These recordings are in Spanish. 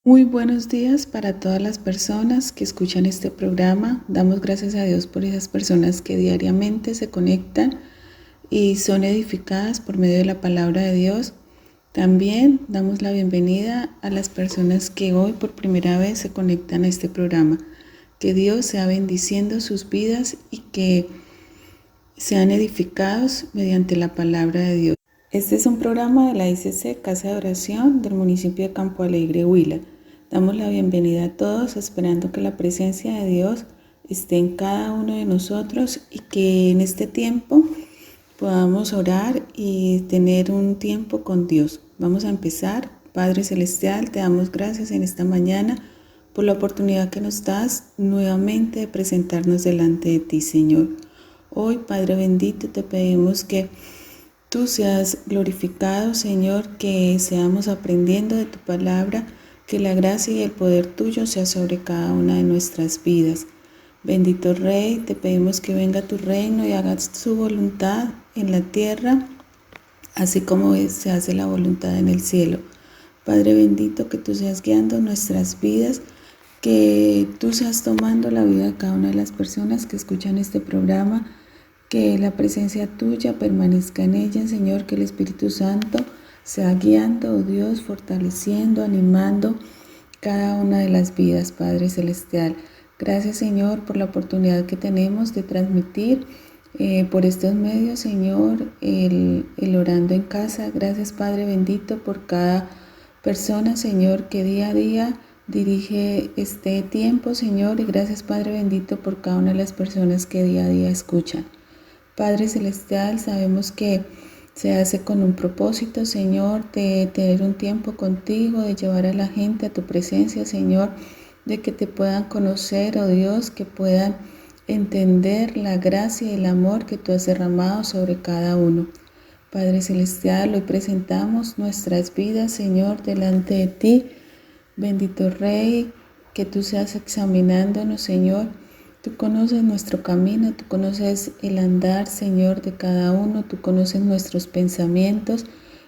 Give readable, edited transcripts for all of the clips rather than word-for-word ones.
Muy buenos días para todas las personas que escuchan este programa. Damos gracias a Dios por esas personas que diariamente se conectan y son edificadas por medio de la palabra de Dios. También damos la bienvenida a las personas que hoy por primera vez se conectan a este programa. Que Dios sea bendiciendo sus vidas y que sean edificados mediante la palabra de Dios. Este es un programa de la ICC Casa de Oración del municipio de Campo Alegre, Huila. Damos la bienvenida a todos, esperando que la presencia de Dios esté en cada uno de nosotros y que en este tiempo podamos orar y tener un tiempo con Dios. Vamos a empezar. Padre Celestial, te damos gracias en esta mañana por la oportunidad que nos das nuevamente de presentarnos delante de ti, Señor. Hoy, Padre bendito, te pedimos que tú seas glorificado, Señor, que seamos aprendiendo de tu palabra, que la gracia y el poder tuyo sea sobre cada una de nuestras vidas. Bendito Rey, te pedimos que venga tu reino y hagas su voluntad en la tierra, así como se hace la voluntad en el cielo. Padre bendito, que tú seas guiando nuestras vidas, que tú seas tomando la vida de cada una de las personas que escuchan este programa, que la presencia tuya permanezca en ella, Señor, que el Espíritu Santo sea guiando, oh Dios, fortaleciendo, animando cada una de las vidas, Padre Celestial. Gracias, Señor, por la oportunidad que tenemos de transmitir por estos medios, Señor, el orando en casa. Gracias, Padre bendito, por cada persona, Señor, que día a día dirige este tiempo, Señor, y gracias, Padre bendito, por cada una de las personas que día a día escuchan. Padre Celestial, sabemos que se hace con un propósito, Señor, de tener un tiempo contigo, de llevar a la gente a tu presencia, Señor, de que te puedan conocer, oh Dios, que puedan entender la gracia y el amor que tú has derramado sobre cada uno. Padre Celestial, hoy presentamos nuestras vidas, Señor, delante de ti. Bendito Rey, que tú seas examinándonos, Señor. Tú conoces nuestro camino, tú conoces el andar, Señor, de cada uno, tú conoces nuestros pensamientos.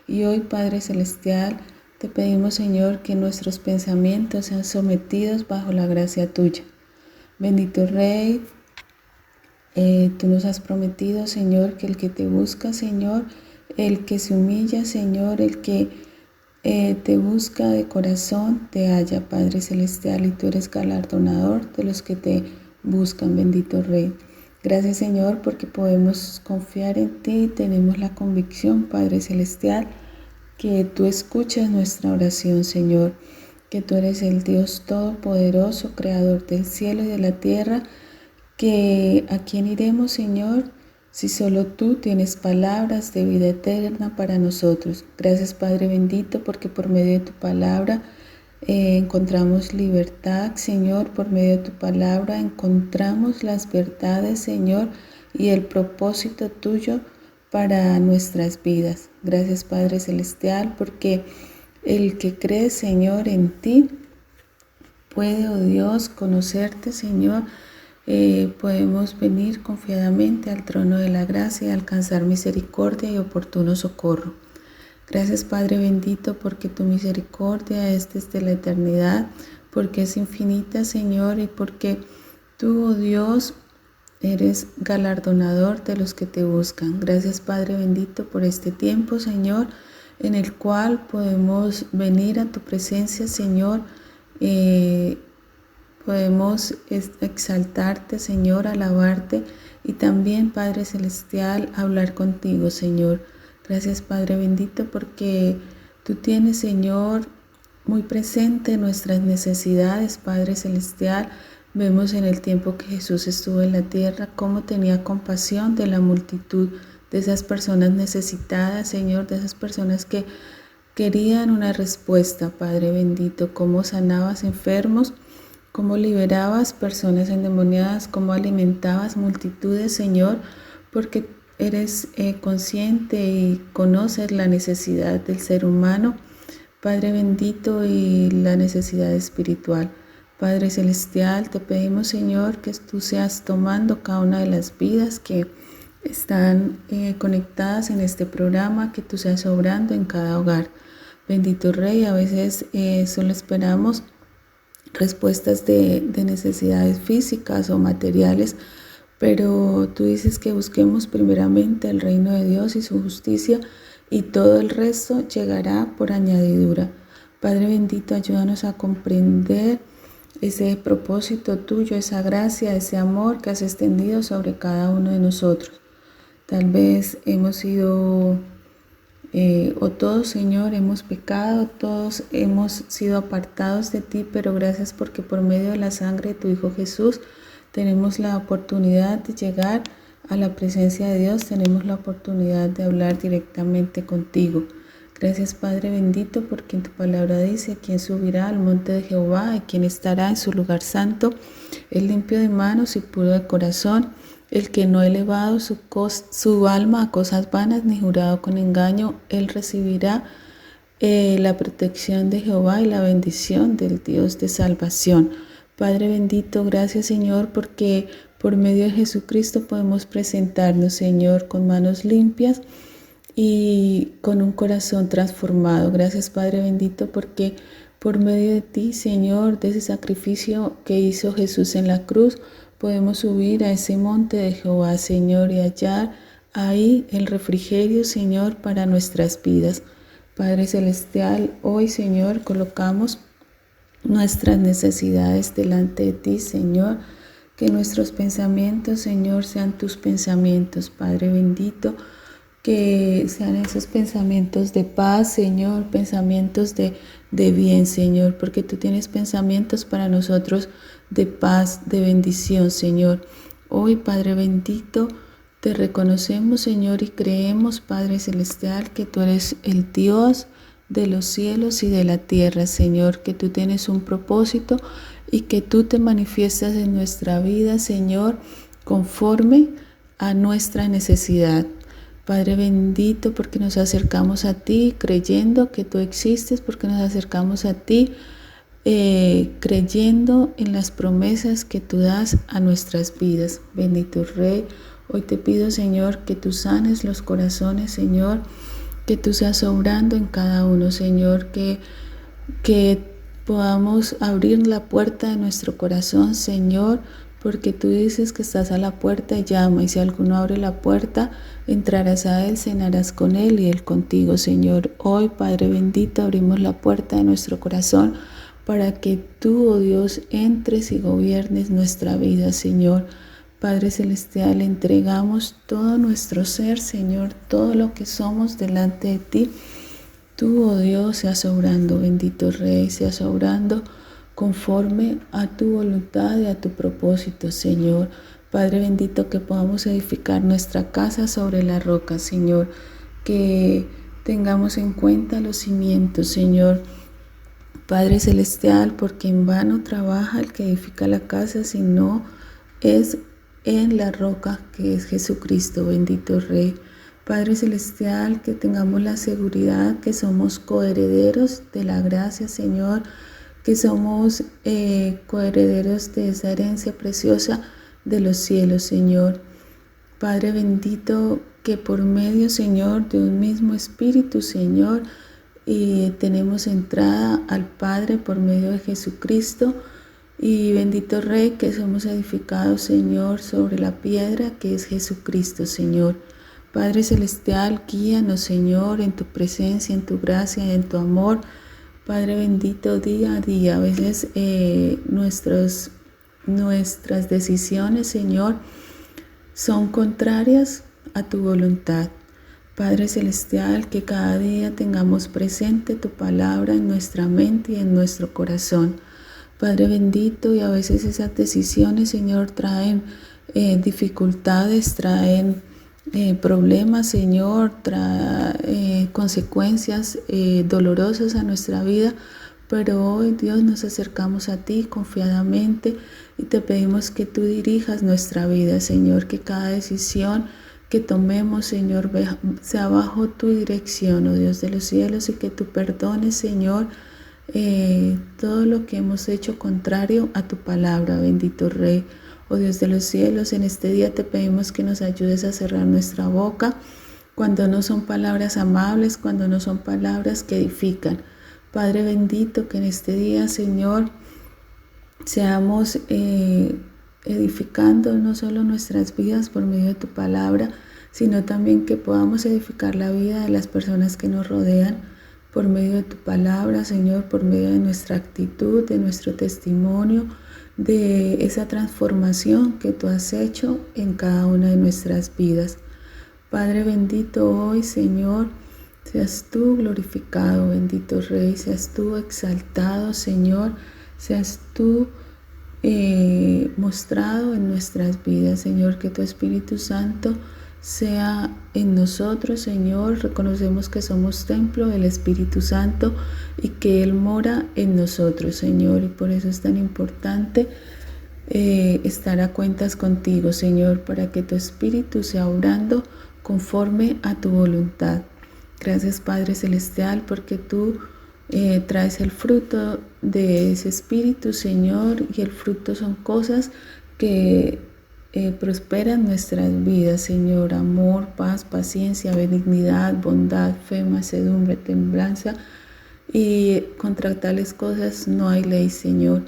Y hoy, Padre Celestial, te pedimos, Señor, que nuestros pensamientos sean sometidos bajo la gracia tuya. Bendito Rey, tú nos has prometido, Señor, que el que te busca, Señor, el que se humilla, Señor, el que te busca de corazón, te halla, Padre Celestial, y tú eres galardonador de los que te buscan, bendito Rey. Gracias, Señor, porque podemos confiar en ti, tenemos la convicción, Padre Celestial, que tú escuchas nuestra oración, Señor, que tú eres el Dios todopoderoso, creador del cielo y de la tierra, que a quién iremos, Señor, si solo tú tienes palabras de vida eterna para nosotros. Gracias, Padre bendito, porque por medio de tu palabra encontramos libertad, Señor. Por medio de tu palabra encontramos las verdades, Señor, y el propósito tuyo para nuestras vidas. Gracias, Padre Celestial, porque el que cree, Señor, en ti puede, oh Dios, conocerte, Señor. Podemos venir confiadamente al trono de la gracia y alcanzar misericordia y oportuno socorro. Gracias, Padre bendito, porque tu misericordia es desde la eternidad, porque es infinita, Señor, y porque tú, oh Dios, eres galardonador de los que te buscan. Gracias, Padre bendito, por este tiempo, Señor, en el cual podemos venir a tu presencia, Señor. Podemos exaltarte, Señor, alabarte y también, Padre Celestial, hablar contigo, Señor. Gracias, Padre bendito, porque tú tienes, Señor, muy presente nuestras necesidades, Padre Celestial. Vemos en el tiempo que Jesús estuvo en la tierra cómo tenía compasión de la multitud, de esas personas necesitadas, Señor, de esas personas que querían una respuesta, Padre bendito, cómo sanabas enfermos, cómo liberabas personas endemoniadas, cómo alimentabas multitudes, Señor, porque eres consciente y conoces la necesidad del ser humano, Padre bendito, y la necesidad espiritual. Padre Celestial, te pedimos, Señor, que tú seas tomando cada una de las vidas que están conectadas en este programa, que tú seas obrando en cada hogar. Bendito Rey, a veces solo esperamos respuestas de necesidades físicas o materiales, pero tú dices que busquemos primeramente el reino de Dios y su justicia, y todo el resto llegará por añadidura. Padre bendito, ayúdanos a comprender ese propósito tuyo, esa gracia, ese amor que has extendido sobre cada uno de nosotros. Tal vez hemos sido, o todos, Señor, hemos pecado, todos hemos sido apartados de ti, pero gracias porque por medio de la sangre de tu Hijo Jesús tenemos la oportunidad de llegar a la presencia de Dios, tenemos la oportunidad de hablar directamente contigo. Gracias, Padre bendito, porque en tu palabra dice: ¿quién subirá al monte de Jehová y quién estará en su lugar santo? El limpio de manos y puro de corazón, el que no ha elevado su alma a cosas vanas ni jurado con engaño, él recibirá la protección de Jehová y la bendición del Dios de salvación. Padre bendito, gracias, Señor, porque por medio de Jesucristo podemos presentarnos, Señor, con manos limpias y con un corazón transformado. Gracias, Padre bendito, porque por medio de ti, Señor, de ese sacrificio que hizo Jesús en la cruz, podemos subir a ese monte de Jehová, Señor, y hallar ahí el refrigerio, Señor, para nuestras vidas. Padre celestial, hoy, Señor, colocamos nuestras necesidades delante de ti, Señor. Que nuestros pensamientos, Señor, sean tus pensamientos, Padre bendito. Que sean esos pensamientos de paz, Señor, pensamientos de bien, Señor, porque tú tienes pensamientos para nosotros de paz, de bendición, Señor. Hoy, Padre bendito, te reconocemos, Señor, y creemos, Padre celestial, que tú eres el Dios de los cielos y de la tierra, Señor, que tú tienes un propósito y que tú te manifiestas en nuestra vida, Señor, conforme a nuestra necesidad. Padre bendito, porque nos acercamos a ti creyendo que tú existes, porque nos acercamos a ti creyendo en las promesas que tú das a nuestras vidas. Bendito Rey, hoy te pido, Señor, que tú sanes los corazones, Señor, que tú seas obrando en cada uno, Señor, que podamos abrir la puerta de nuestro corazón, Señor, porque tú dices que estás a la puerta y llama, y si alguno abre la puerta, entrarás a él, cenarás con él y él contigo, Señor. Hoy, Padre bendito, abrimos la puerta de nuestro corazón para que tú, oh Dios, entres y gobiernes nuestra vida, Señor. Padre celestial, entregamos todo nuestro ser, Señor, todo lo que somos delante de ti. Tú, oh Dios, seas obrando, bendito Rey, seas obrando conforme a tu voluntad y a tu propósito, Señor. Padre bendito, que podamos edificar nuestra casa sobre la roca, Señor. Que tengamos en cuenta los cimientos, Señor. Padre celestial, porque en vano trabaja el que edifica la casa, si no es en la roca que es Jesucristo, bendito Rey. Padre celestial, que tengamos la seguridad que somos coherederos de la gracia, Señor, que somos coherederos de esa herencia preciosa de los cielos, Señor. Padre bendito, que por medio, Señor, de un mismo Espíritu, Señor, tenemos entrada al Padre por medio de Jesucristo. Y bendito Rey, que somos edificados, Señor, sobre la piedra que es Jesucristo, Señor. Padre celestial, guíanos, Señor, en tu presencia, en tu gracia y en tu amor. Padre bendito, día a día, a veces nuestras decisiones, Señor, son contrarias a tu voluntad. Padre celestial, que cada día tengamos presente tu palabra en nuestra mente y en nuestro corazón. Padre bendito, y a veces esas decisiones, Señor, traen dificultades, traen problemas, Señor, trae consecuencias dolorosas a nuestra vida, pero hoy, Dios, nos acercamos a ti confiadamente y te pedimos que tú dirijas nuestra vida, Señor, que cada decisión que tomemos, Señor, sea bajo tu dirección, oh Dios de los cielos, y que tú perdones, Señor, todo lo que hemos hecho contrario a tu palabra, bendito Rey. Oh Dios de los cielos, en este día te pedimos que nos ayudes a cerrar nuestra boca, cuando no son palabras amables, cuando no son palabras que edifican. Padre bendito, que en este día, Señor, seamos edificando no solo nuestras vidas por medio de tu palabra, sino también que podamos edificar la vida de las personas que nos rodean por medio de tu palabra, Señor, por medio de nuestra actitud, de nuestro testimonio, de esa transformación que tú has hecho en cada una de nuestras vidas. Padre bendito, hoy, Señor, seas tú glorificado, bendito Rey, seas tú exaltado, Señor, seas tú mostrado en nuestras vidas, Señor, que tu Espíritu Santo sea en nosotros, Señor. Reconocemos que somos templo del Espíritu Santo y que Él mora en nosotros, Señor, y por eso es tan importante estar a cuentas contigo, Señor, para que tu Espíritu sea obrando conforme a tu voluntad. Gracias, Padre Celestial, porque tú traes el fruto de ese Espíritu, Señor, y el fruto son cosas que prosperan nuestras vidas, Señor: amor, paz, paciencia, benignidad, bondad, fe, mansedumbre, templanza, y contra tales cosas no hay ley, Señor.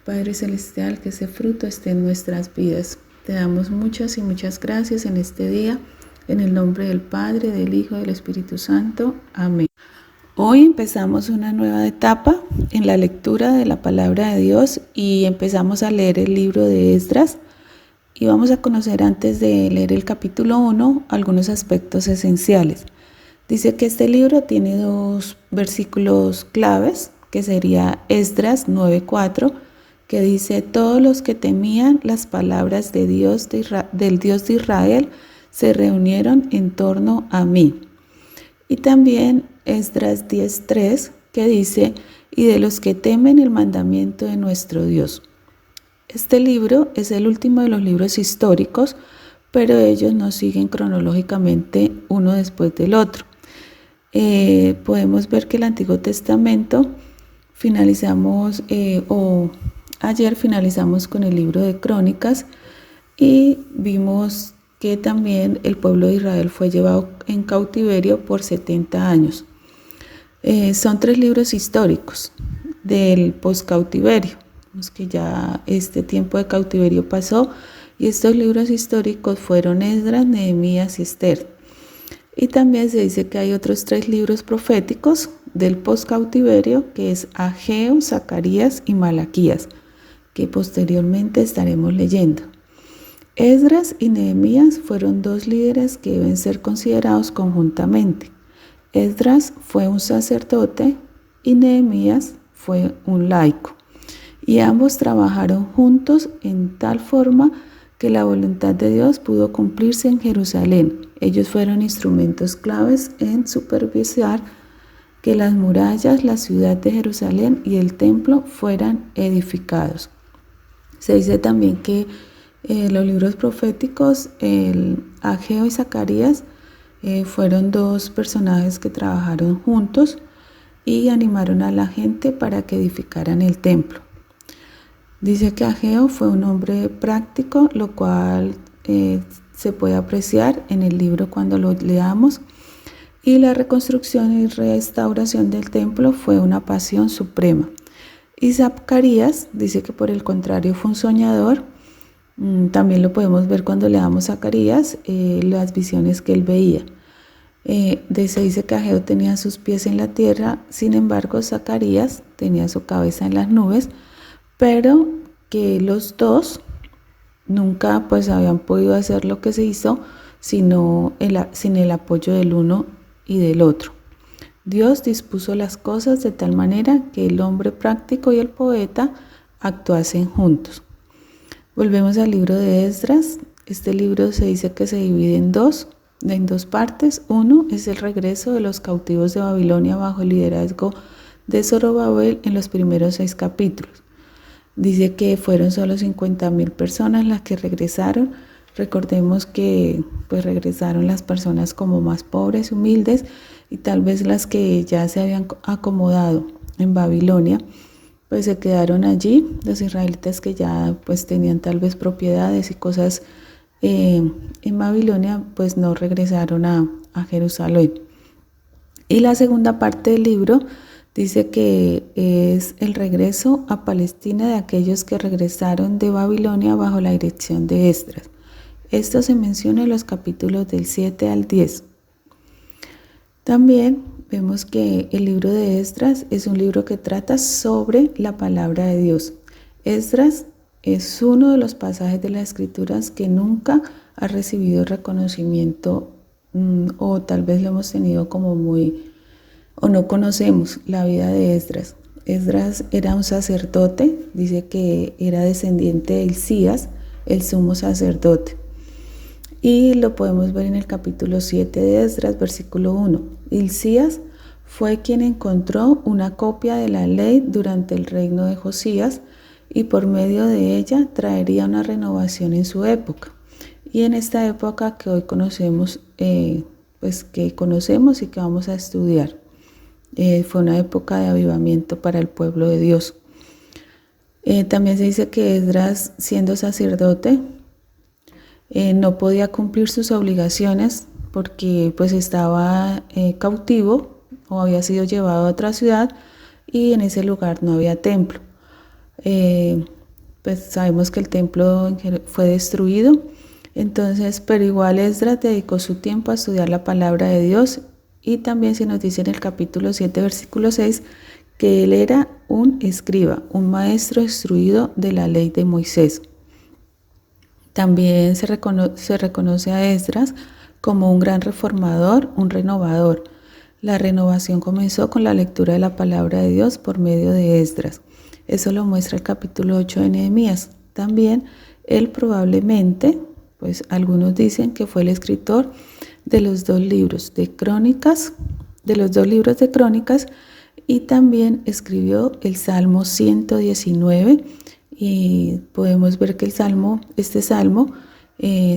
Padre Celestial, que ese fruto esté en nuestras vidas. Te damos muchas y muchas gracias en este día, en el nombre del Padre, del Hijo y del Espíritu Santo. Amén. Hoy empezamos una nueva etapa en la lectura de la palabra de Dios y empezamos a leer el libro de Esdras. Y vamos a conocer, antes de leer el capítulo 1, algunos aspectos esenciales. Dice que este libro tiene 2 versículos claves, que sería Esdras 9:4, que dice: todos los que temían las palabras de del Dios de Israel se reunieron en torno a mí. Y también Esdras 10:3, que dice: y de los que temen el mandamiento de nuestro Dios. Este libro es el último de los libros históricos, pero ellos no siguen cronológicamente uno después del otro. Podemos ver que el Antiguo Testamento ayer finalizamos con el libro de Crónicas y vimos que también el pueblo de Israel fue llevado en cautiverio por 70 años. Son 3 libros históricos del poscautiverio. Vemos que ya este tiempo de cautiverio pasó, y estos libros históricos fueron Esdras, Nehemías y Esther. Y también se dice que hay otros 3 libros proféticos del poscautiverio, que es Ageo, Zacarías y Malaquías, que posteriormente estaremos leyendo. Esdras y Nehemías fueron 2 líderes que deben ser considerados conjuntamente. Esdras fue un sacerdote y Nehemías fue un laico, y ambos trabajaron juntos en tal forma que la voluntad de Dios pudo cumplirse en Jerusalén. Ellos fueron instrumentos claves en supervisar que las murallas, la ciudad de Jerusalén y el templo fueran edificados. Se dice también que los libros proféticos, el Ageo y Zacarías, fueron 2 personajes que trabajaron juntos y animaron a la gente para que edificaran el templo. Dice que Ageo fue un hombre práctico, lo cual se puede apreciar en el libro cuando lo leamos, y la reconstrucción y restauración del templo fue una pasión suprema. Y Zacarías dice que, por el contrario, fue un soñador. También lo podemos ver cuando leamos Zacarías, las visiones que él veía. Se dice que Ageo tenía sus pies en la tierra, sin embargo Zacarías tenía su cabeza en las nubes, pero que los 2 nunca habían podido hacer lo que se hizo sin el apoyo del uno y del otro. Dios dispuso las cosas de tal manera que el hombre práctico y el poeta actuasen juntos. Volvemos al libro de Esdras. Este libro se dice que se divide en dos partes. Uno es el regreso de los cautivos de Babilonia bajo el liderazgo de Zorobabel en los primeros 6 capítulos. Dice que fueron solo 50,000 personas las que regresaron. Recordemos que regresaron las personas como más pobres, humildes, y tal vez las que ya se habían acomodado en Babilonia, pues se quedaron allí. Los israelitas que ya tenían tal vez propiedades y cosas en Babilonia, pues no regresaron a a Jerusalén. Y la segunda parte del libro dice que es el regreso a Palestina de aquellos que regresaron de Babilonia bajo la dirección de Esdras. Esto se menciona en los capítulos del 7 al 10. También vemos que el libro de Esdras es un libro que trata sobre la palabra de Dios. Esdras es uno de los pasajes de las Escrituras que nunca ha recibido reconocimiento, o tal vez lo hemos tenido como o no conocemos la vida de Esdras. Esdras era un sacerdote, dice que era descendiente de Hilcías, el sumo sacerdote. Y lo podemos ver en el capítulo 7 de Esdras, versículo 1. Hilcías fue quien encontró una copia de la ley durante el reino de Josías y por medio de ella traería una renovación en su época. Y en esta época que hoy conocemos, que conocemos y que vamos a estudiar, fue una época de avivamiento para el pueblo de Dios. También se dice que Esdras, siendo sacerdote, no podía cumplir sus obligaciones porque pues estaba cautivo o había sido llevado a otra ciudad y en ese lugar no había templo. Pues sabemos que el templo fue destruido, entonces, pero igual Esdras dedicó su tiempo a estudiar la palabra de Dios y también se nos dice en el capítulo 7, versículo 6, que él era un escriba, un maestro instruido de la ley de Moisés. También se reconoce a Esdras como un gran reformador, un renovador. La renovación comenzó con la lectura de la palabra de Dios por medio de Esdras. Eso lo muestra el capítulo 8 de Nehemías. También él probablemente, pues algunos dicen que fue el escritor de los dos libros de Crónicas, y también escribió el Salmo 119. Y podemos ver que este salmo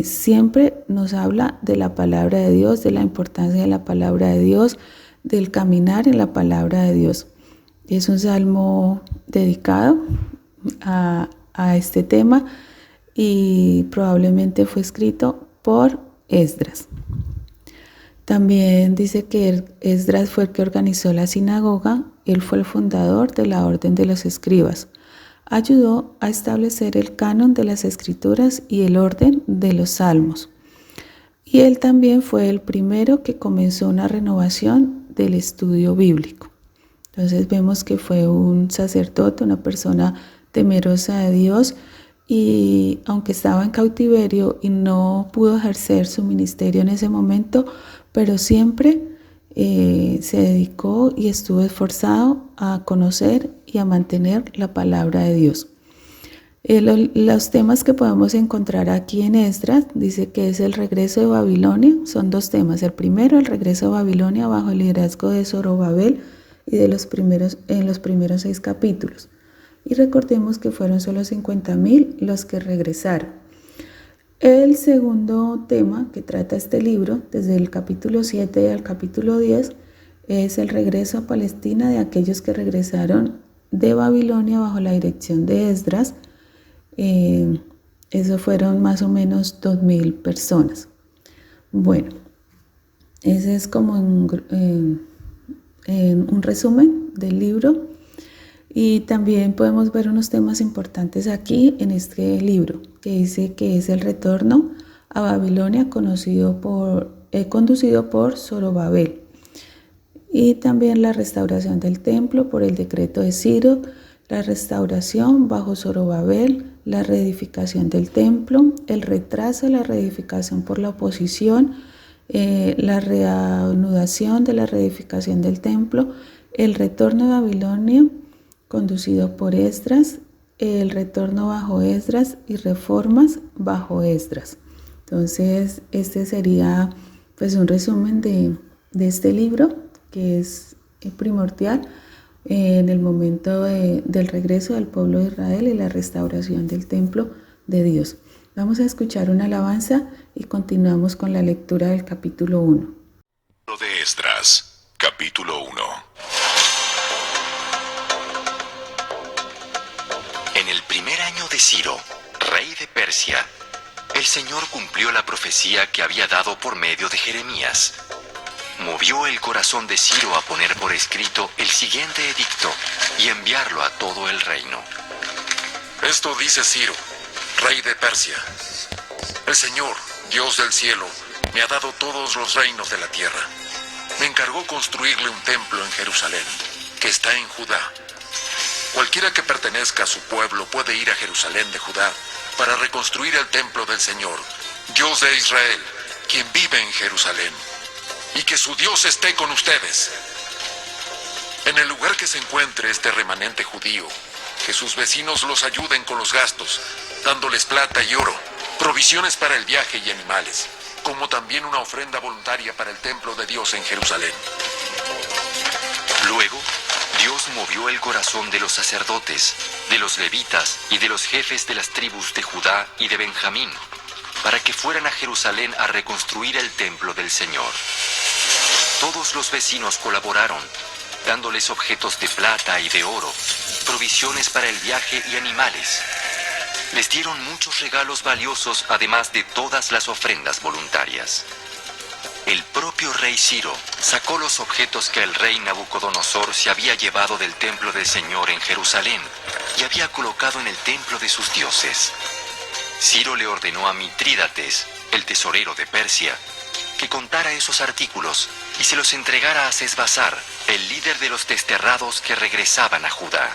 siempre nos habla de la palabra de Dios, de la importancia de la palabra de Dios, del caminar en la palabra de Dios. Es un salmo dedicado a este tema y probablemente fue escrito por Esdras. También dice que Esdras fue el que organizó la sinagoga, él fue el fundador de la orden de los escribas. Ayudó a establecer el canon de las escrituras y el orden de los salmos. Y él también fue el primero que comenzó una renovación del estudio bíblico. Entonces vemos que fue un sacerdote, una persona temerosa de Dios, y aunque estaba en cautiverio y no pudo ejercer su ministerio en ese momento, pero siempre se dedicó y estuvo esforzado a conocer y a mantener la palabra de Dios. Los temas que podemos encontrar aquí en Esdras, dice que es el regreso de Babilonia. Son dos temas. El primero, el regreso de Babilonia bajo el liderazgo de Zorobabel y en los primeros 6 capítulos. Y recordemos que fueron solo 50,000 los que regresaron. El segundo tema que trata este libro, desde el capítulo 7 al capítulo 10, es el regreso a Palestina de aquellos que regresaron de Babilonia bajo la dirección de Esdras. Eso fueron más o menos 2,000 personas. Bueno, ese es como un resumen del libro. Y también podemos ver unos temas importantes aquí en este libro, que dice que es el retorno a Babilonia conducido por Zorobabel. Y también la restauración del templo por el decreto de Ciro, la restauración bajo Zorobabel, la reedificación del templo, el retraso de la reedificación por la oposición, la reanudación de la reedificación del templo, el retorno a Babilonia conducido por Esdras, el retorno bajo Esdras y reformas bajo Esdras. Entonces, este sería pues un resumen de este libro, que es primordial en el momento del regreso del pueblo de Israel y la restauración del templo de Dios. Vamos a escuchar una alabanza y continuamos con la lectura del capítulo 1. De Esdras, capítulo 1. En el primer año de Ciro, rey de Persia, el Señor cumplió la profecía que había dado por medio de Jeremías, movió el corazón de Ciro a poner por escrito el siguiente edicto y enviarlo a todo el reino. Esto dice Ciro, rey de Persia: el Señor, Dios del cielo, me ha dado todos los reinos de la tierra. Me encargó construirle un templo en Jerusalén, que está en Judá. Cualquiera que pertenezca a su pueblo puede ir a Jerusalén de Judá para reconstruir el templo del Señor, Dios de Israel, quien vive en Jerusalén. Y que su Dios esté con ustedes. En el lugar que se encuentre este remanente judío, que sus vecinos los ayuden con los gastos, dándoles plata y oro, provisiones para el viaje y animales, como también una ofrenda voluntaria para el templo de Dios en Jerusalén. Luego, Dios movió el corazón de los sacerdotes, de los levitas y de los jefes de las tribus de Judá y de Benjamín, para que fueran a Jerusalén a reconstruir el templo del Señor. Todos los vecinos colaboraron, dándoles objetos de plata y de oro, provisiones para el viaje y animales. Les dieron muchos regalos valiosos, además de todas las ofrendas voluntarias. El propio rey Ciro sacó los objetos que el rey Nabucodonosor se había llevado del templo del Señor en Jerusalén y había colocado en el templo de sus dioses. Ciro le ordenó a Mitrídates, el tesorero de Persia, que contara esos artículos y se los entregara a Sesbazar, el líder de los desterrados que regresaban a Judá.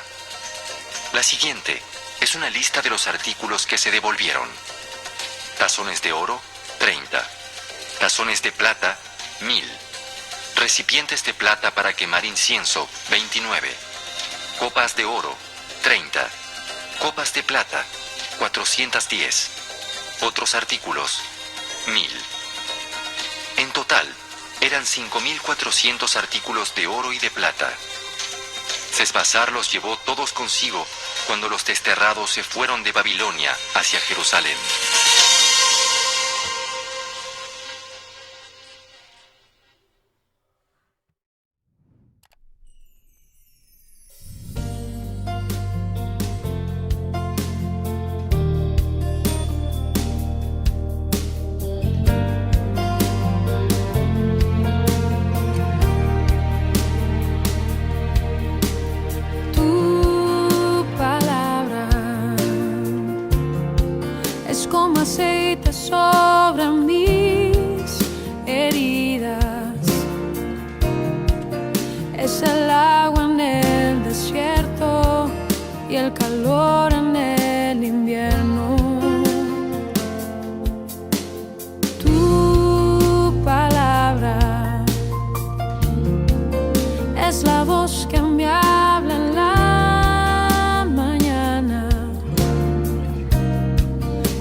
La siguiente es una lista de los artículos que se devolvieron. Tazones de oro, 30. Tazones de plata, 1000. Recipientes de plata para quemar incienso, 29. Copas de oro, 30. Copas de plata, 410. Otros artículos, 1000. En total, eran 5.400 artículos de oro y de plata. Sesbazar los llevó todos consigo cuando los desterrados se fueron de Babilonia hacia Jerusalén. Aceite sobre mis heridas, es el agua en el desierto y el calor en el invierno. Tu palabra es la voz que me habla en la mañana,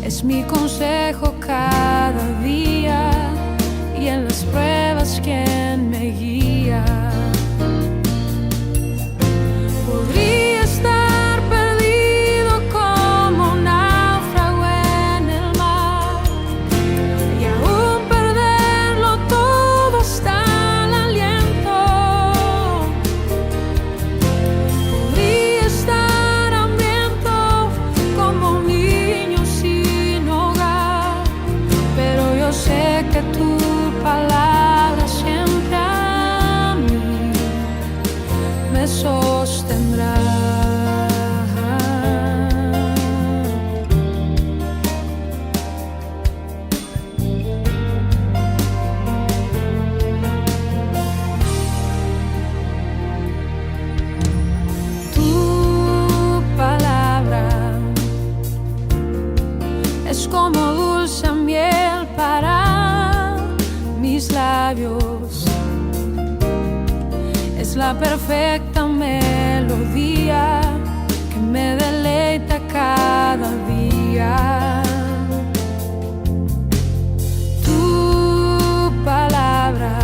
es mi consejo cada día y en las pruebas quien me guía. Podría estar perdido como un náufrago en el mar y aún perderlo todo hasta el aliento. Podría estar hambriento como un niño sin hogar, pero yo sé que tu palabra siempre a mí me sostendrá. Tu palabra es como dulce miel para mis labios, es la perfecta melodía que me deleita cada día. Tu palabra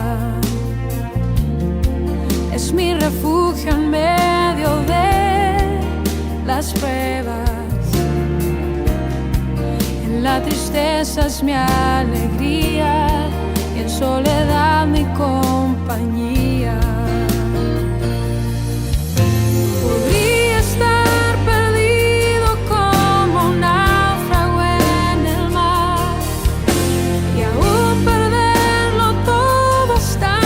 es mi refugio en medio de las pruebas, en la tristeza es mi alegría y en soledad mi compañía. Podría estar perdido como un náufrago en el mar y aún perderlo todo hasta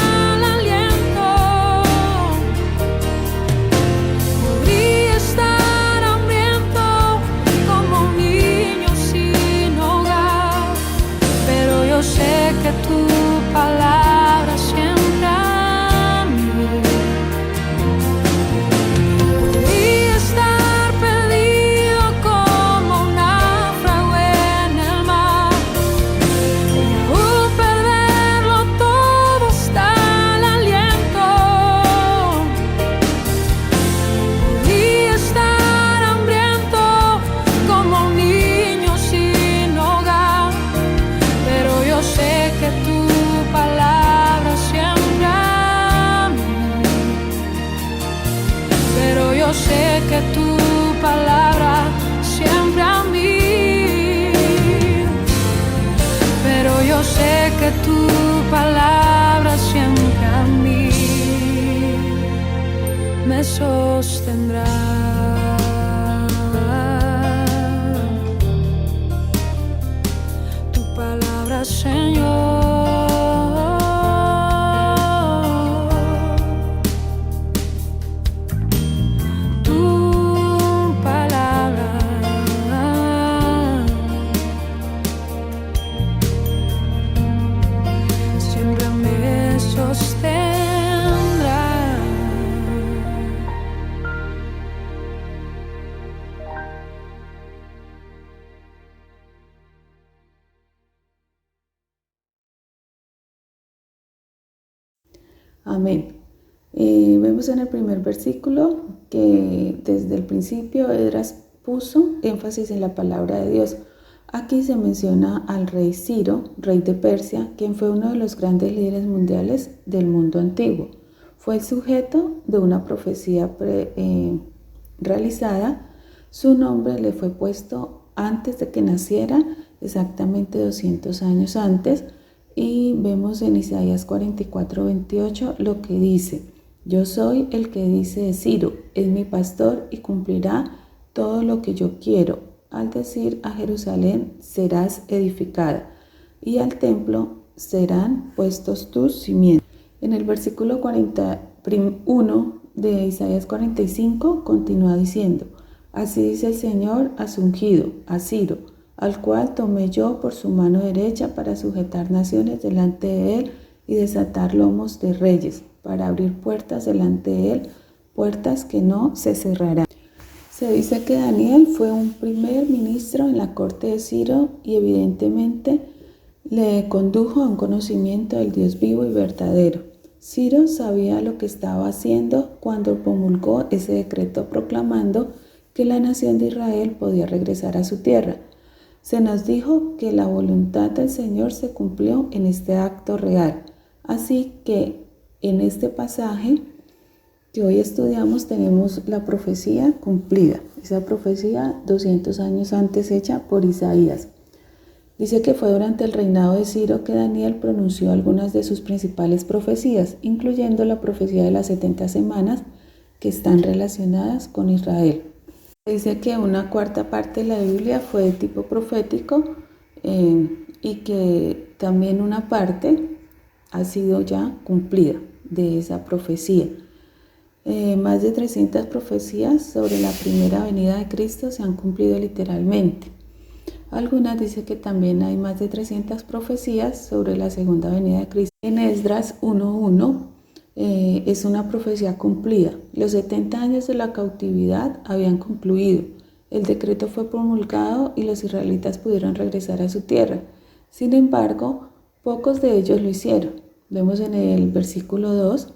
Amén. Vemos en el primer versículo que desde el principio Esdras puso énfasis en la palabra de Dios. Aquí se menciona al rey Ciro, rey de Persia, quien fue uno de los grandes líderes mundiales del mundo antiguo. Fue el sujeto de una profecía realizada. Su nombre le fue puesto antes de que naciera, exactamente 200 años antes, y vemos en Isaías 44:28 lo que dice: yo soy el que dice de Ciro, es mi pastor y cumplirá todo lo que yo quiero. Al decir a Jerusalén, serás edificada, y al templo serán puestos tus cimientos. En el versículo 41 de Isaías 45 continúa diciendo: así dice el Señor a su ungido, a Ciro, al cual tomé yo por su mano derecha para sujetar naciones delante de él y desatar lomos de reyes, para abrir puertas delante de él, puertas que no se cerrarán. Se dice que Daniel fue un primer ministro en la corte de Ciro y evidentemente le condujo a un conocimiento del Dios vivo y verdadero. Ciro sabía lo que estaba haciendo cuando promulgó ese decreto proclamando que la nación de Israel podía regresar a su tierra. Se nos dijo que la voluntad del Señor se cumplió en este acto real. Así que en este pasaje que hoy estudiamos tenemos la profecía cumplida, esa profecía 200 años antes hecha por Isaías. Dice que fue durante el reinado de Ciro que Daniel pronunció algunas de sus principales profecías, incluyendo la profecía de las 70 semanas que están relacionadas con Israel. Dice que una cuarta parte de la Biblia fue de tipo profético y que también una parte ha sido ya cumplida de esa profecía. Más de 300 profecías sobre la primera venida de Cristo se han cumplido literalmente. Algunas dicen que también hay más de 300 profecías sobre la segunda venida de Cristo. En Esdras 1:1 es una profecía cumplida. Los 70 años de la cautividad habían concluido. El decreto fue promulgado y los israelitas pudieron regresar a su tierra. Sin embargo, pocos de ellos lo hicieron. Vemos en el versículo 2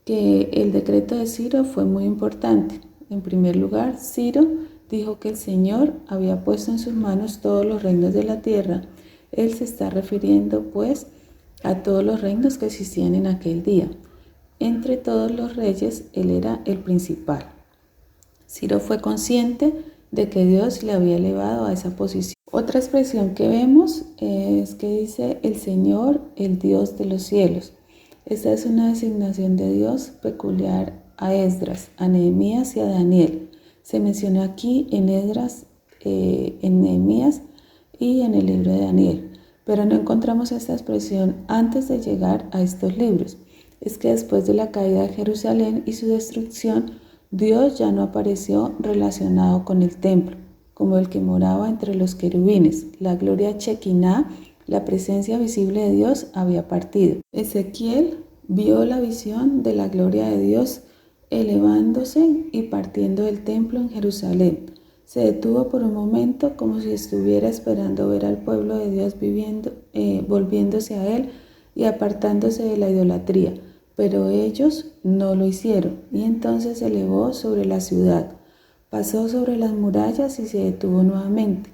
que el decreto de Ciro fue muy importante. En primer lugar, Ciro dijo que el Señor había puesto en sus manos todos los reinos de la tierra. Él se está refiriendo, pues, a todos los reinos que existían en aquel día. Entre todos los reyes, él era el principal. Ciro fue consciente de que Dios le había elevado a esa posición. Otra expresión que vemos es que dice el Señor, el Dios de los cielos. Esta es una designación de Dios peculiar a Esdras, a Nehemías y a Daniel. Se menciona aquí en Esdras, en Nehemías y en el libro de Daniel, pero no encontramos esta expresión antes de llegar a estos libros. Es que después de la caída de Jerusalén y su destrucción, Dios ya no apareció relacionado con el templo, como el que moraba entre los querubines. La gloria Shekinah, la presencia visible de Dios, había partido. Ezequiel vio la visión de la gloria de Dios elevándose y partiendo del templo en Jerusalén. Se detuvo por un momento como si estuviera esperando ver al pueblo de Dios volviéndose a él y apartándose de la idolatría, pero ellos no lo hicieron, y entonces se elevó sobre la ciudad, pasó sobre las murallas y se detuvo nuevamente.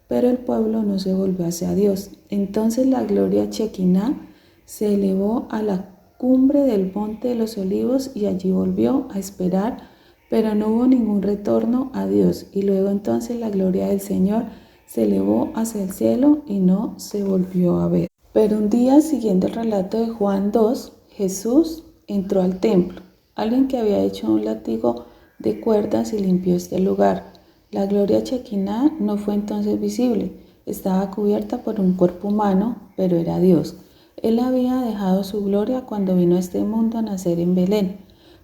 Pero el pueblo no se volvió hacia Dios. Entonces la gloria Shekinah se elevó a la cumbre del monte de los olivos y allí volvió a esperar, pero no hubo ningún retorno a Dios. Y luego entonces la gloria del Señor se elevó hacia el cielo y no se volvió a ver. Pero un día, siguiendo el relato de Juan 2, Jesús entró al templo. Alguien que había hecho un látigo de cuerdas y limpió este lugar. La gloria Shekinah no fue entonces visible, estaba cubierta por un cuerpo humano, pero era Dios. Él había dejado su gloria cuando vino a este mundo a nacer en Belén.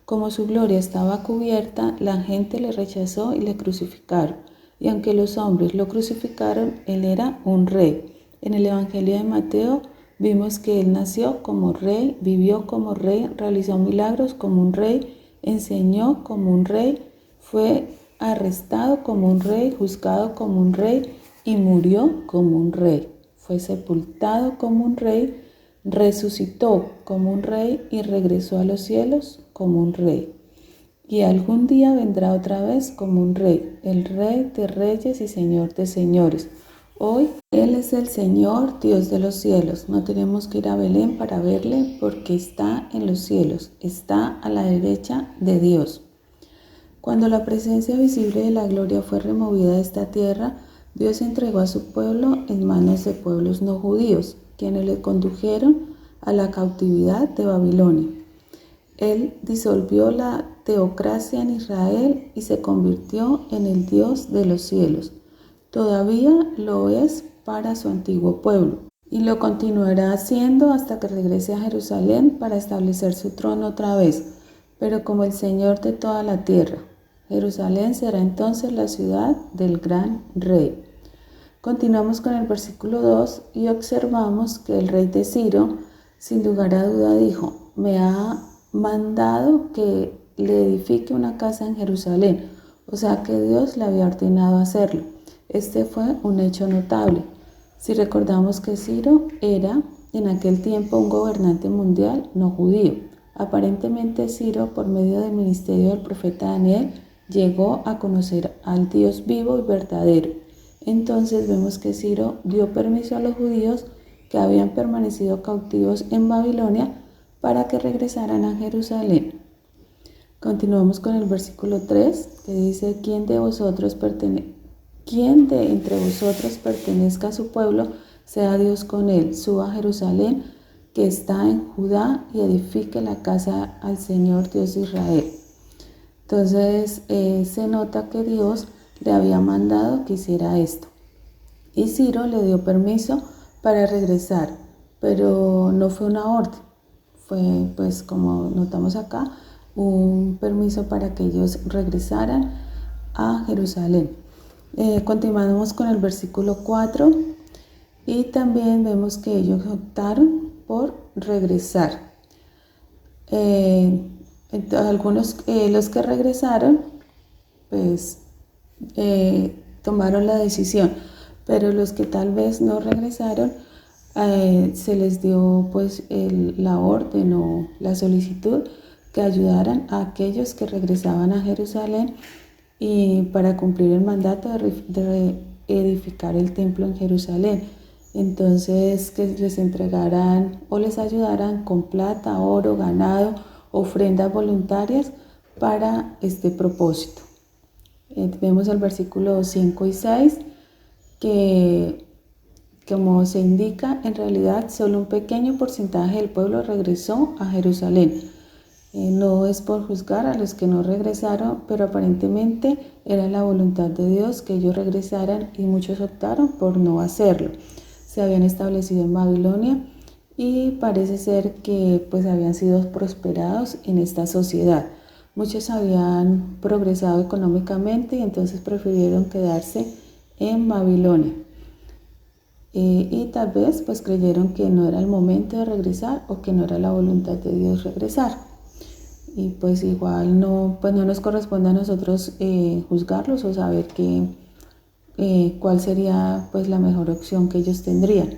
Como su gloria estaba cubierta, la gente le rechazó y le crucificaron. Y aunque los hombres lo crucificaron, él era un rey. En el Evangelio de Mateo vimos que él nació como rey, vivió como rey, realizó milagros como un rey, enseñó como un rey, fue arrestado como un rey, juzgado como un rey y murió como un rey. Fue sepultado como un rey, resucitó como un rey y regresó a los cielos como un rey. Y algún día vendrá otra vez como un rey, el Rey de reyes y Señor de señores. Hoy Él es el Señor, Dios de los cielos. No tenemos que ir a Belén para verle porque está en los cielos, está a la derecha de Dios. Cuando la presencia visible de la gloria fue removida de esta tierra, Dios entregó a su pueblo en manos de pueblos no judíos, quienes le condujeron a la cautividad de Babilonia. Él disolvió la teocracia en Israel y se convirtió en el Dios de los cielos. Todavía lo es para su antiguo pueblo y lo continuará haciendo hasta que regrese a Jerusalén para establecer su trono otra vez, pero como el Señor de toda la tierra. Jerusalén será entonces la ciudad del gran rey. Continuamos con el versículo 2 y observamos que el rey de Ciro, sin lugar a duda, dijo: me ha mandado que le edifique una casa en Jerusalén, o sea que Dios le había ordenado hacerlo. Este fue un hecho notable. Si recordamos que Ciro era en aquel tiempo un gobernante mundial no judío. Aparentemente Ciro, por medio del ministerio del profeta Daniel, llegó a conocer al Dios vivo y verdadero. Entonces vemos que Ciro dio permiso a los judíos que habían permanecido cautivos en Babilonia para que regresaran a Jerusalén. Continuamos con el versículo 3, que dice: ¿Quién de entre vosotros pertenezca a su pueblo, sea Dios con él, suba a Jerusalén, que está en Judá, y edifique la casa al Señor Dios de Israel? Entonces se nota que Dios le había mandado que hiciera esto. Y Ciro le dio permiso para regresar, pero no fue una orden. Fue, pues, como notamos acá, un permiso para que ellos regresaran a Jerusalén. Continuamos con el versículo 4 y también vemos que ellos optaron por regresar. Algunos, los que regresaron, pues tomaron la decisión, pero los que tal vez no regresaron, se les dio pues la orden o la solicitud que ayudaran a aquellos que regresaban a Jerusalén y para cumplir el mandato de edificar el templo en Jerusalén. Entonces, que les entregaran o les ayudaran con plata, oro, ganado, ofrendas voluntarias para este propósito. Vemos el versículo 5 y 6 que, como se indica, en realidad solo un pequeño porcentaje del pueblo regresó a Jerusalén. No es por juzgar a los que no regresaron, pero aparentemente era la voluntad de Dios que ellos regresaran y muchos optaron por no hacerlo. Se habían establecido en Babilonia y parece ser que pues habían sido prosperados en esta sociedad. Muchos habían progresado económicamente y entonces prefirieron quedarse en Babilonia. Y tal vez pues creyeron que no era el momento de regresar o que no era la voluntad de Dios regresar. Y pues igual no nos corresponde a nosotros juzgarlos o saber cuál sería pues la mejor opción que ellos tendrían.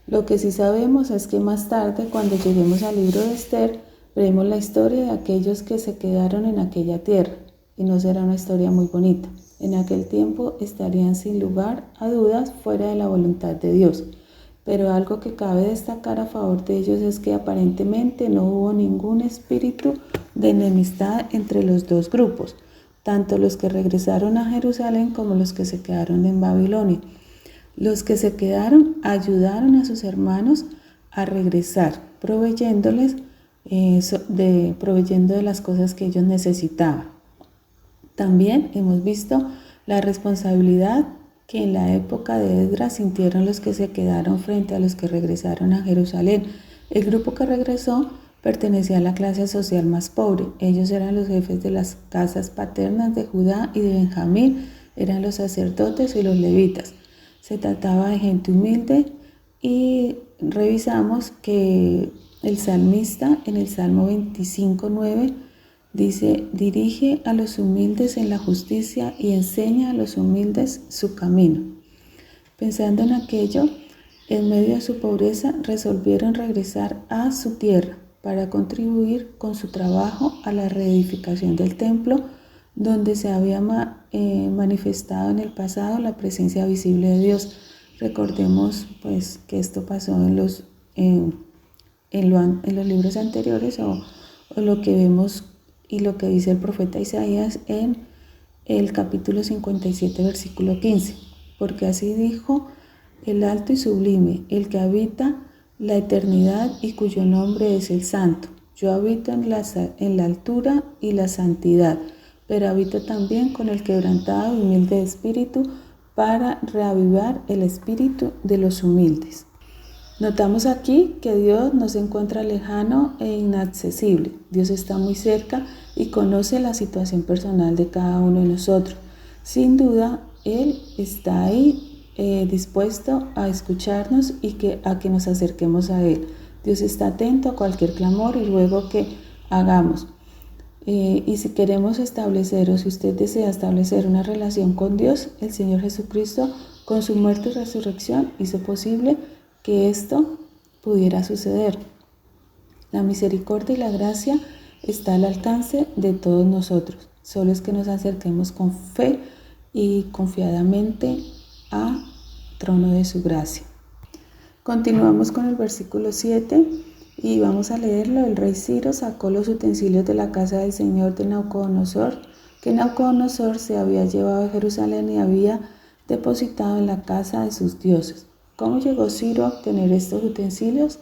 Lo que sí sabemos es que más tarde, cuando lleguemos al libro de Esther, veremos la historia de aquellos que se quedaron en aquella tierra, y no será una historia muy bonita. En aquel tiempo estarían sin lugar a dudas fuera de la voluntad de Dios. Pero algo que cabe destacar a favor de ellos es que aparentemente no hubo ningún espíritu de enemistad entre los dos grupos, tanto los que regresaron a Jerusalén como los que se quedaron en Babilonia. Los que se quedaron ayudaron a sus hermanos a regresar, proveyendo de las cosas que ellos necesitaban. También hemos visto la responsabilidad que en la época de Esdras sintieron los que se quedaron frente a los que regresaron a Jerusalén. El grupo que regresó pertenecía a la clase social más pobre. Ellos eran los jefes de las casas paternas de Judá y de Benjamín, eran los sacerdotes y los levitas. Se trataba de gente humilde y revisamos que el salmista en el Salmo 25:9 dice: dirige a los humildes en la justicia y enseña a los humildes su camino. Pensando en aquello, en medio de su pobreza, resolvieron regresar a su tierra para contribuir con su trabajo a la reedificación del templo, donde se había manifestado en el pasado la presencia visible de Dios. Recordemos pues que esto pasó en los libros anteriores o lo que vemos y lo que dice el profeta Isaías en el capítulo 57, versículo 15. Porque así dijo el alto y sublime, el que habita la eternidad y cuyo nombre es el Santo. Yo habito en la altura y la santidad, pero habito también con el quebrantado y humilde de espíritu, para reavivar el espíritu de los humildes. Notamos aquí que Dios no se encuentra lejano e inaccesible. Dios está muy cerca y conoce la situación personal de cada uno de nosotros. Sin duda, Él está ahí dispuesto a escucharnos y a que nos acerquemos a Él. Dios está atento a cualquier clamor y ruego que hagamos. Y si queremos establecer, o si usted desea establecer una relación con Dios, el Señor Jesucristo, con su muerte y resurrección, hizo posible que esto pudiera suceder. La misericordia y la gracia está al alcance de todos nosotros. Solo es que nos acerquemos con fe y confiadamente a trono de su gracia. Continuamos con el versículo 7 y vamos a leerlo. El rey Ciro sacó los utensilios de la casa del Señor de Nabucodonosor, que Nabucodonosor se había llevado a Jerusalén y había depositado en la casa de sus dioses. ¿Cómo llegó Ciro a obtener estos utensilios?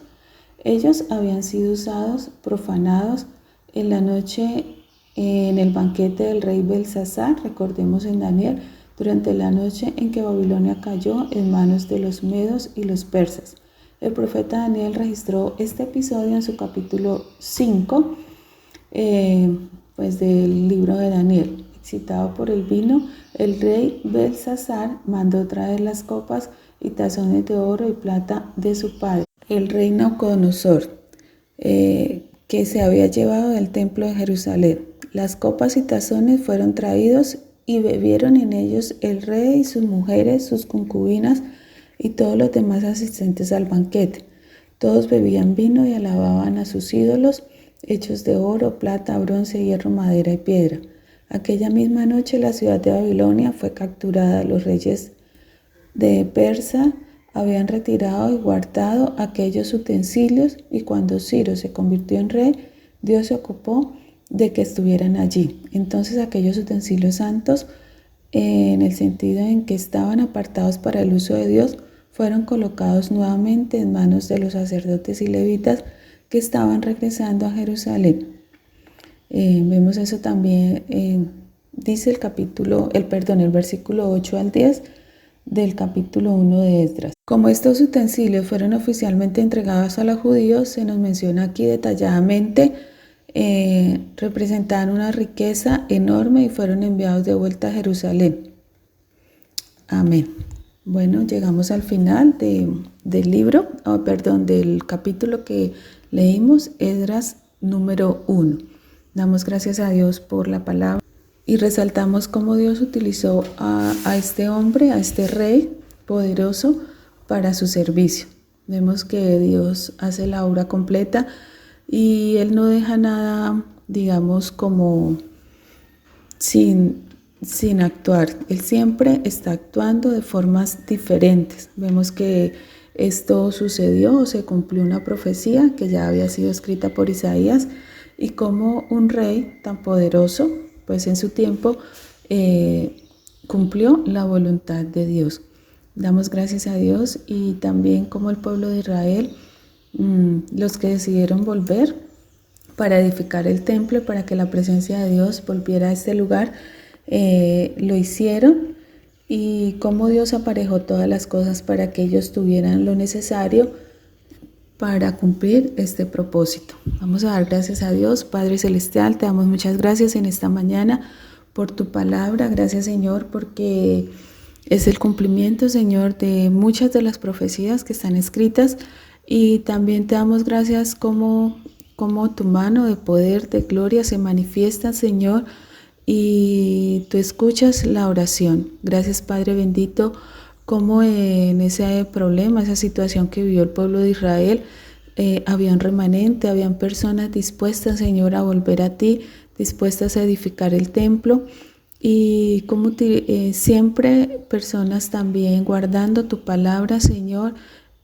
Ellos habían sido usados, profanados en la noche en el banquete del rey Belsasar, recordemos en Daniel, durante la noche en que Babilonia cayó en manos de los medos y los persas. El profeta Daniel registró este episodio en su capítulo 5 del libro de Daniel. Excitado por el vino, el rey Belsasar mandó traer las copas y tazones de oro y plata de su padre, el rey Nabucodonosor, que se había llevado del templo de Jerusalén. Las copas y tazones fueron traídos y bebieron en ellos el rey, sus mujeres, sus concubinas y todos los demás asistentes al banquete. Todos bebían vino y alababan a sus ídolos, hechos de oro, plata, bronce, hierro, madera y piedra. Aquella misma noche la ciudad de Babilonia fue capturada. Los reyes de Persia habían retirado y guardado aquellos utensilios, y cuando Ciro se convirtió en rey, Dios se ocupó de que estuvieran allí. Entonces aquellos utensilios santos, en el sentido en que estaban apartados para el uso de Dios, fueron colocados nuevamente en manos de los sacerdotes y levitas que estaban regresando a Jerusalén. Vemos eso también, dice el versículo 8 al 10 del capítulo 1 de Esdras. Como estos utensilios fueron oficialmente entregados a los judíos, se nos menciona aquí detalladamente, representaban una riqueza enorme y fueron enviados de vuelta a Jerusalén. Amén. Bueno, llegamos al final del capítulo que leímos, Esdras número 1. Damos gracias a Dios por la palabra y resaltamos cómo Dios utilizó a este hombre, a este rey poderoso para su servicio. Vemos que Dios hace la obra completa y Él no deja nada, digamos, como sin actuar. Él siempre está actuando de formas diferentes. Vemos que esto sucedió o se cumplió una profecía que ya había sido escrita por Isaías, y como un rey tan poderoso, pues en su tiempo cumplió la voluntad de Dios. Damos gracias a Dios, y también como el pueblo de Israel, los que decidieron volver para edificar el templo, para que la presencia de Dios volviera a este lugar, lo hicieron, y cómo Dios aparejó todas las cosas para que ellos tuvieran lo necesario para cumplir este propósito. Vamos a dar gracias a Dios. Padre Celestial, te damos muchas gracias en esta mañana por tu palabra. Gracias, Señor, porque es el cumplimiento, Señor, de muchas de las profecías que están escritas, y también te damos gracias como tu mano de poder, de gloria se manifiesta, Señor, y tú escuchas la oración. Gracias, Padre bendito, cómo en ese problema, esa situación que vivió el pueblo de Israel, había un remanente, habían personas dispuestas, Señor, a volver a ti, dispuestas a edificar el templo, y como siempre personas también guardando tu palabra, Señor,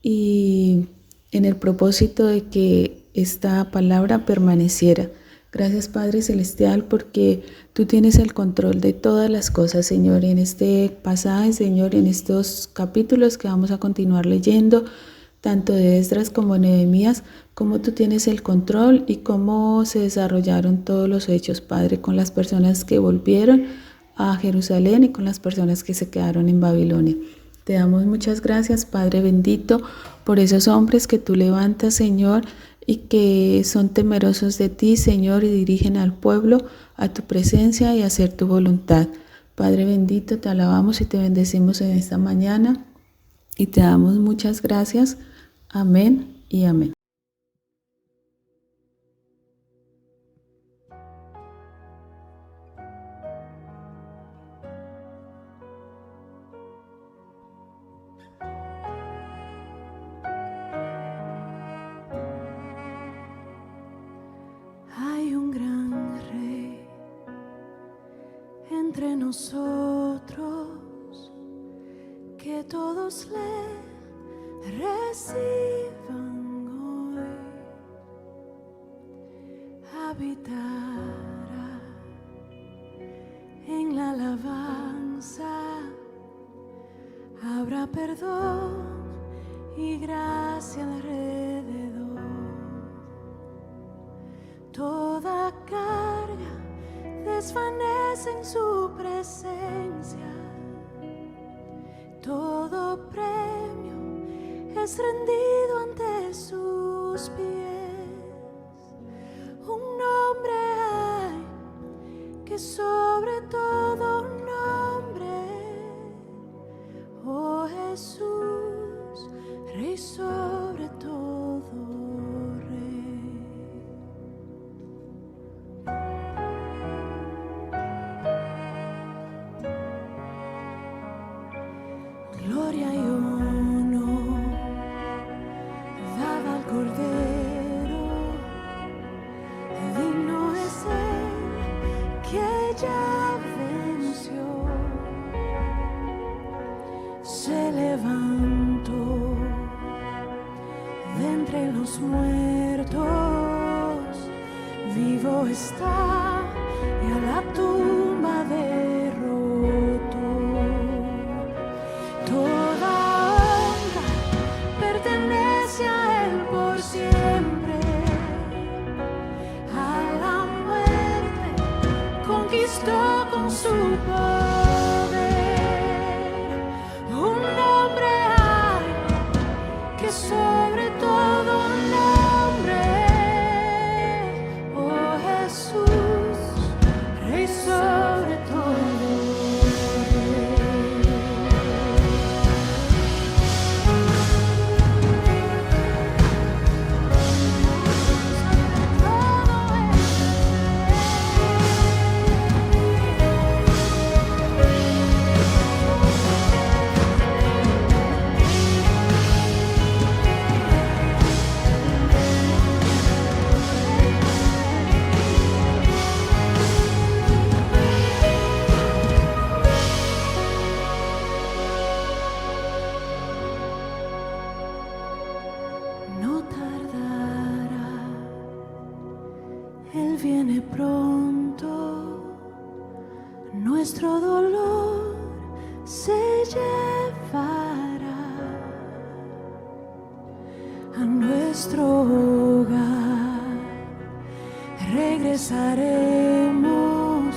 y en el propósito de que esta palabra permaneciera. Gracias, Padre Celestial, porque tú tienes el control de todas las cosas, Señor. En este pasaje, Señor, en estos capítulos que vamos a continuar leyendo, tanto de Esdras como de Nehemías, cómo tú tienes el control y cómo se desarrollaron todos los hechos, Padre, con las personas que volvieron a Jerusalén y con las personas que se quedaron en Babilonia. Te damos muchas gracias, Padre bendito, por esos hombres que tú levantas, Señor, y que son temerosos de ti, Señor, y dirigen al pueblo a tu presencia y a hacer tu voluntad. Padre bendito, te alabamos y te bendecimos en esta mañana y te damos muchas gracias. Amén y amén. Hay un gran rey entre nosotros, que todos le reciban hoy. Habitará en la alabanza, habrá perdón y gracia alrededor. Toda carga desvanece en su presencia, todo premio es rendido ante sus pies. Un nombre hay que sobre todo nombre, oh Jesús, Rey sobre todo Rey. Gloria y honor dada al Cordero, digno es Él que ya venció. Se levantó de entre los muertos, vivo está y a la tumba derrotó. Toda honra pertenece a Él por siempre. A la muerte conquistó con su poder. Un nombre hay que sobre todo nombre, oh Jesús, Rey sobre todo no tardará, Él viene pronto, nuestro dolor se llevará a nuestro hogar. Regresaremos,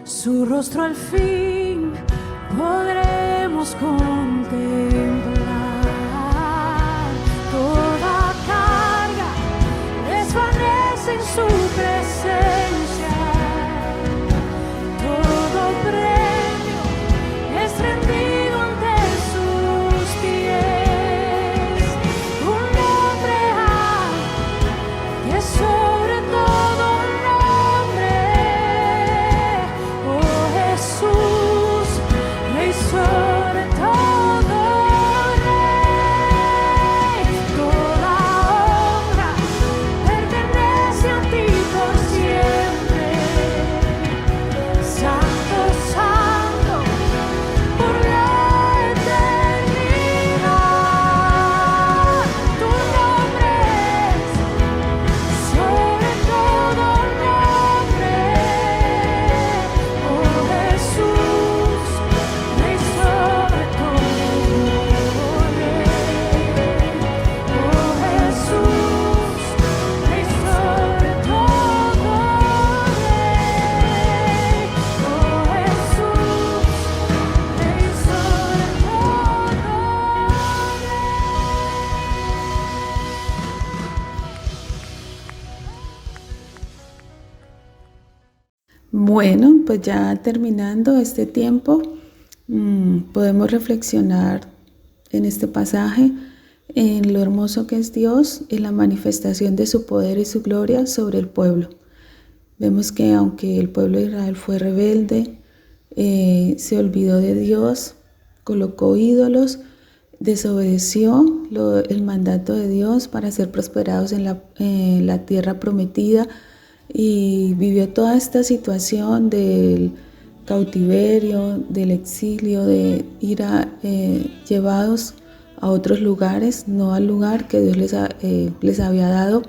su rostro al fin podremos contemplar. Toda carga desvanece en su presencia, todo premio es rendido ante sus pies. Un nombre hay que sobre todo nombre, oh Jesús, Rey sobre todo. Bueno, pues ya terminando este tiempo, podemos reflexionar en este pasaje en lo hermoso que es Dios, en la manifestación de su poder y su gloria sobre el pueblo. Vemos que aunque el pueblo de Israel fue rebelde, se olvidó de Dios, colocó ídolos, desobedeció el mandato de Dios para ser prosperados en la tierra prometida, y vivió toda esta situación del cautiverio, del exilio, de ir llevados a otros lugares, no al lugar que Dios les había dado,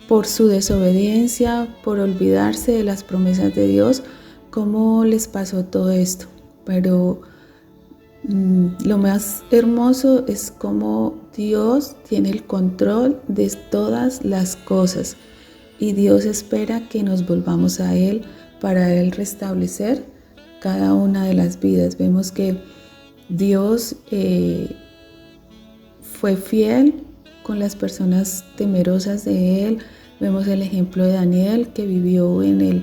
por su desobediencia, por olvidarse de las promesas de Dios. ¿Cómo les pasó todo esto? Pero lo más hermoso es cómo Dios tiene el control de todas las cosas, y Dios espera que nos volvamos a Él para Él restablecer cada una de las vidas. Vemos que Dios fue fiel con las personas temerosas de Él. Vemos el ejemplo de Daniel, que vivió en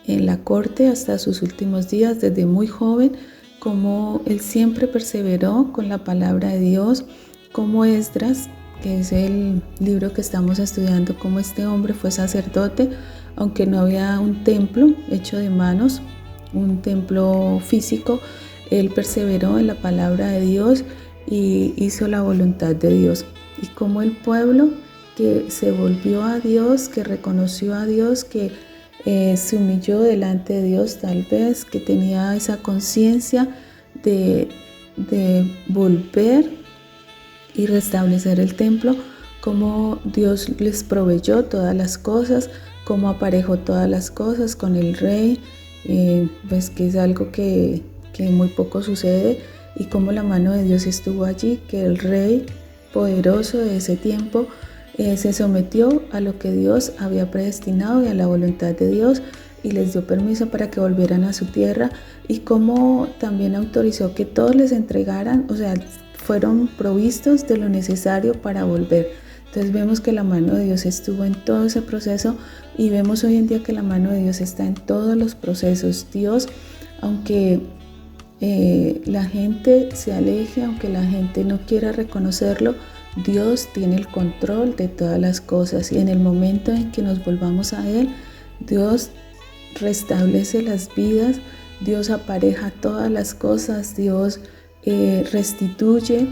la corte hasta sus últimos días, desde muy joven, como él siempre perseveró con la palabra de Dios, como Esdras, que es el libro que estamos estudiando, como este hombre fue sacerdote, aunque no había un templo hecho de manos, un templo físico. Él perseveró en la palabra de Dios y hizo la voluntad de Dios. Y como el pueblo que se volvió a Dios, que reconoció a Dios, que se humilló delante de Dios, tal vez, que tenía esa conciencia de volver y restablecer el templo, cómo Dios les proveyó todas las cosas, cómo aparejó todas las cosas con el rey, pues que es algo que muy poco sucede, y cómo la mano de Dios estuvo allí, que el rey poderoso de ese tiempo se sometió a lo que Dios había predestinado y a la voluntad de Dios, y les dio permiso para que volvieran a su tierra, y cómo también autorizó que todos les entregaran, o sea, fueron provistos de lo necesario para volver. Entonces vemos que la mano de Dios estuvo en todo ese proceso, y vemos hoy en día que la mano de Dios está en todos los procesos. Dios, aunque la gente se aleje, aunque la gente no quiera reconocerlo, Dios tiene el control de todas las cosas, y en el momento en que nos volvamos a Él, Dios restablece las vidas, Dios apareja todas las cosas, Dios restituye.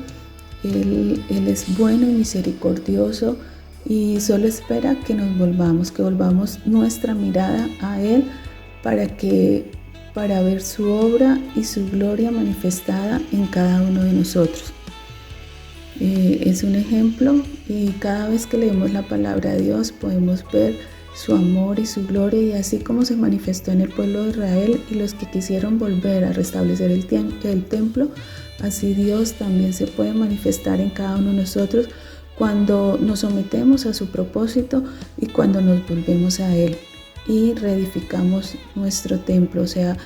Él es bueno y misericordioso, y solo espera que nos volvamos, que volvamos nuestra mirada a Él para ver su obra y su gloria manifestada en cada uno de nosotros. Es un ejemplo, y cada vez que leemos la palabra de Dios podemos ver su amor y su gloria, y así como se manifestó en el pueblo de Israel y los que quisieron volver a restablecer el templo, así Dios también se puede manifestar en cada uno de nosotros cuando nos sometemos a su propósito y cuando nos volvemos a Él y reedificamos nuestro templo, o sea,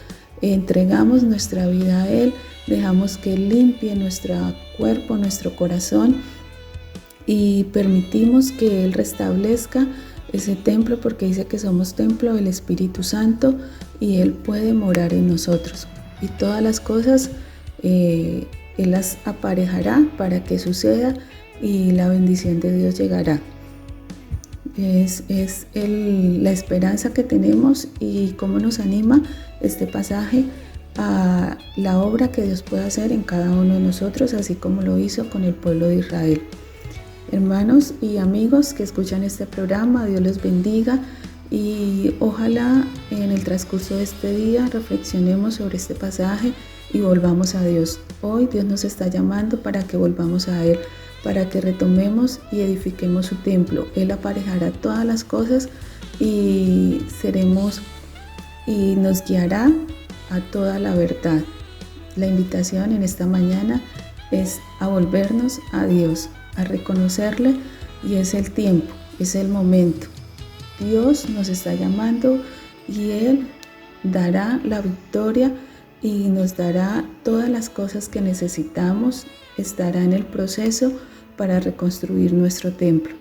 entregamos nuestra vida a Él, dejamos que Él limpie nuestro cuerpo, nuestro corazón, y permitimos que Él restablezca ese templo, porque dice que somos templo del Espíritu Santo y Él puede morar en nosotros. Y todas las cosas Él las aparejará para que suceda, y la bendición de Dios llegará. Es la esperanza que tenemos, y cómo nos anima este pasaje a la obra que Dios puede hacer en cada uno de nosotros, así como lo hizo con el pueblo de Israel. Hermanos y amigos que escuchan este programa, Dios les bendiga, y ojalá en el transcurso de este día reflexionemos sobre este pasaje y volvamos a Dios. Hoy Dios nos está llamando para que volvamos a Él, para que retomemos y edifiquemos su templo. Él aparejará todas las cosas y nos guiará a toda la verdad. La invitación en esta mañana es a volvernos a Dios, a reconocerle, y es el tiempo, es el momento. Dios nos está llamando, y Él dará la victoria y nos dará todas las cosas que necesitamos. Estará en el proceso para reconstruir nuestro templo.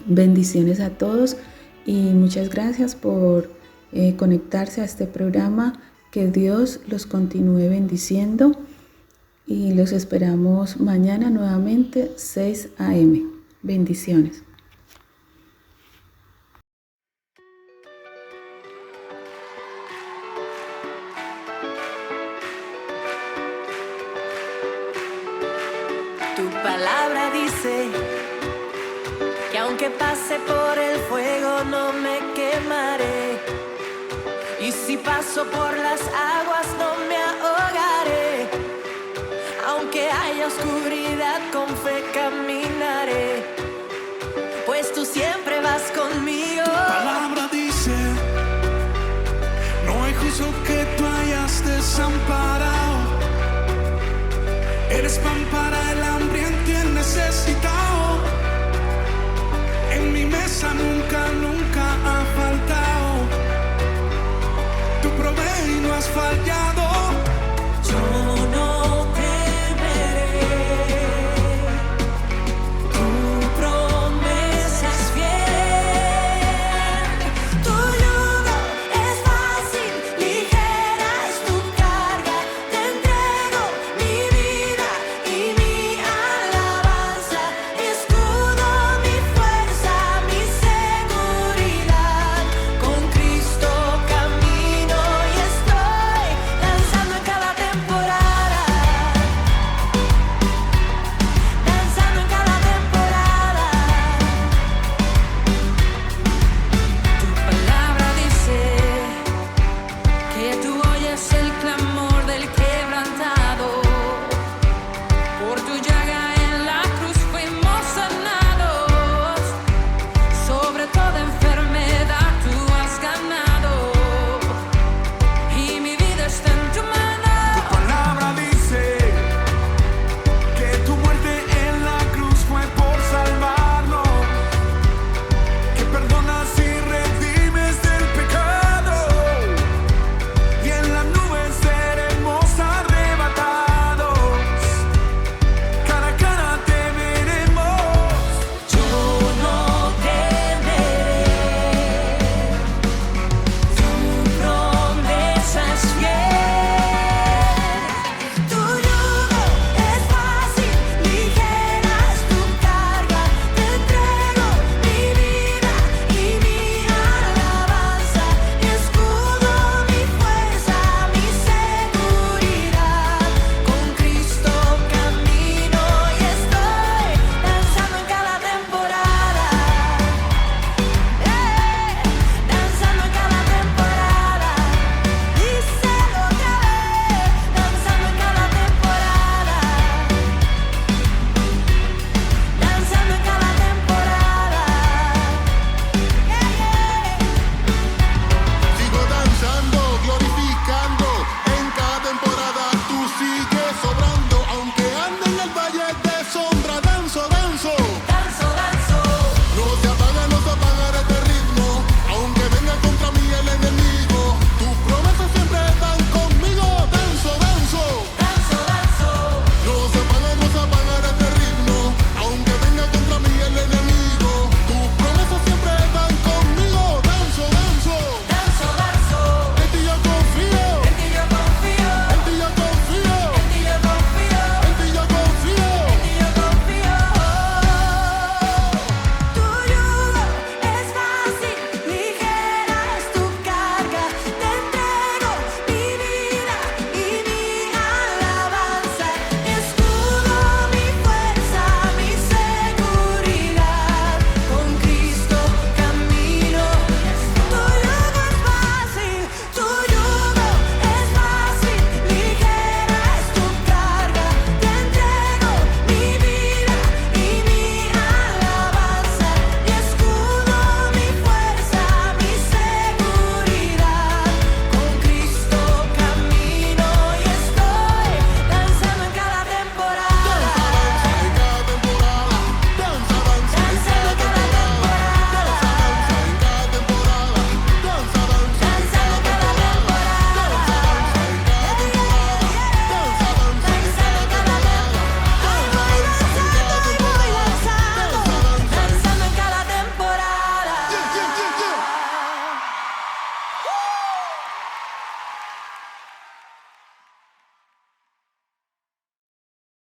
Bendiciones a todos, y muchas gracias por conectarse a este programa. Que Dios los continúe bendiciendo y los esperamos mañana nuevamente 6 a.m. Bendiciones. Tu palabra dice que aunque pase por el fuego no me quemaré, y si paso por las aguas no me ahogaré. Aunque haya oscuridad con fe caminaré, pues tú siempre vas conmigo. Tu palabra dice, no hay justo que tú hayas desamparado. Eres pan para el hambriento y el necesitado. En mi mesa no